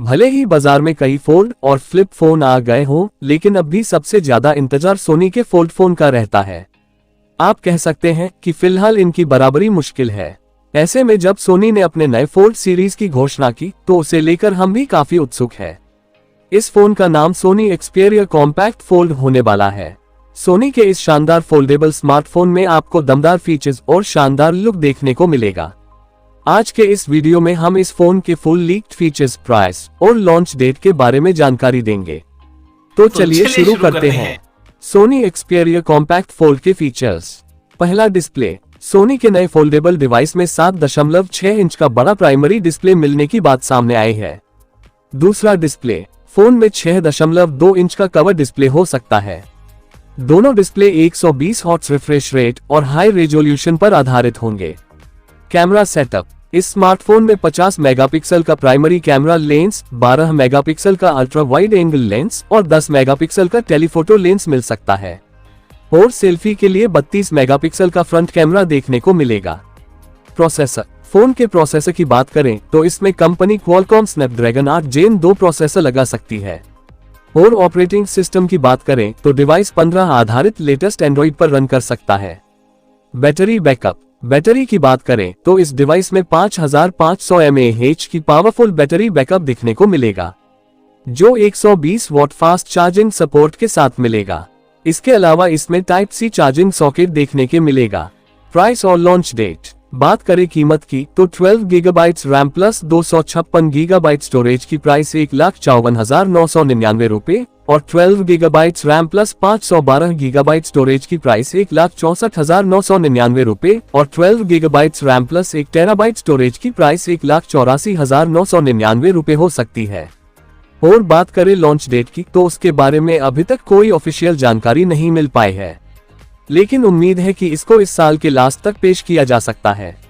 भले ही बाजार में कई फोल्ड और फ्लिप फोन आ गए हों, लेकिन अब भी सबसे ज्यादा इंतजार सोनी के फोल्ड फोन का रहता है। आप कह सकते हैं कि फिलहाल इनकी बराबरी मुश्किल है। ऐसे में जब सोनी ने अपने नए फोल्ड सीरीज की घोषणा की तो उसे लेकर हम भी काफी उत्सुक हैं। इस फोन का नाम सोनी एक्सपीरिया कॉम्पैक्ट फोल्ड होने वाला है। सोनी के इस शानदार फोल्डेबल स्मार्टफोन में आपको दमदार फीचर्स और शानदार लुक देखने को मिलेगा। आज के इस वीडियो में हम इस फोन के फुल लीक्ड फीचर्स, प्राइस और लॉन्च डेट के बारे में जानकारी देंगे। तो चलिए शुरू करते हैं। सोनी एक्सपीरिया कॉम्पैक्ट फोल्ड के फीचर्स। पहला, डिस्प्ले। सोनी के नए फोल्डेबल डिवाइस में 7.6 इंच का बड़ा प्राइमरी डिस्प्ले मिलने की बात सामने आई है। दूसरा, डिस्प्ले। फोन में 6.2 इंच का कवर डिस्प्ले हो सकता है। दोनों डिस्प्ले 120 हर्ट्ज रिफ्रेश रेट और हाई रेजोल्यूशन पर आधारित होंगे। Camera setup. इस स्मार्टफोन में 50 मेगापिक्सल का प्राइमरी कैमरा लेंस, 12 मेगापिक्सल का अल्ट्रा वाइड एंगल लेंस और 10 मेगापिक्सल का टेलीफोटो लेंस मिल सकता है। और सेल्फी के लिए 32 मेगापिक्सल का फ्रंट कैमरा देखने को मिलेगा। प्रोसेसर। फोन के प्रोसेसर की बात करें तो इसमें कंपनी क्वालकॉम स्नैपड्रैगन 8 जेन 2 प्रोसेसर लगा सकती है। और ऑपरेटिंग सिस्टम की बात करें तो डिवाइस 15 आधारित लेटेस्ट एंड्रॉइड पर रन कर सकता है। Battery backup. बैटरी की बात करें तो इस डिवाइस में 5500 mAh की पावरफुल बैटरी बैकअप देखने को मिलेगा, जो 120 वॉट फास्ट चार्जिंग सपोर्ट के साथ मिलेगा। इसके अलावा इसमें टाइप सी चार्जिंग सॉकेट देखने के मिलेगा। प्राइस और लॉन्च डेट। बात करें कीमत की तो 12 GB RAM plus 256 GB storage की प्राइस 1,54,999 रुपए और 12 GB RAM plus 512 GB storage की प्राइस 1,64,999 रुपए और 12 GB RAM plus 1 TB storage की प्राइस 1,84,999 रुपए हो सकती है। और बात करें लॉन्च डेट की तो उसके बारे में अभी तक कोई ऑफिशियल जानकारी नहीं मिल पाई है, लेकिन उम्मीद है कि इसको इस साल के लास्ट तक पेश किया जा सकता है।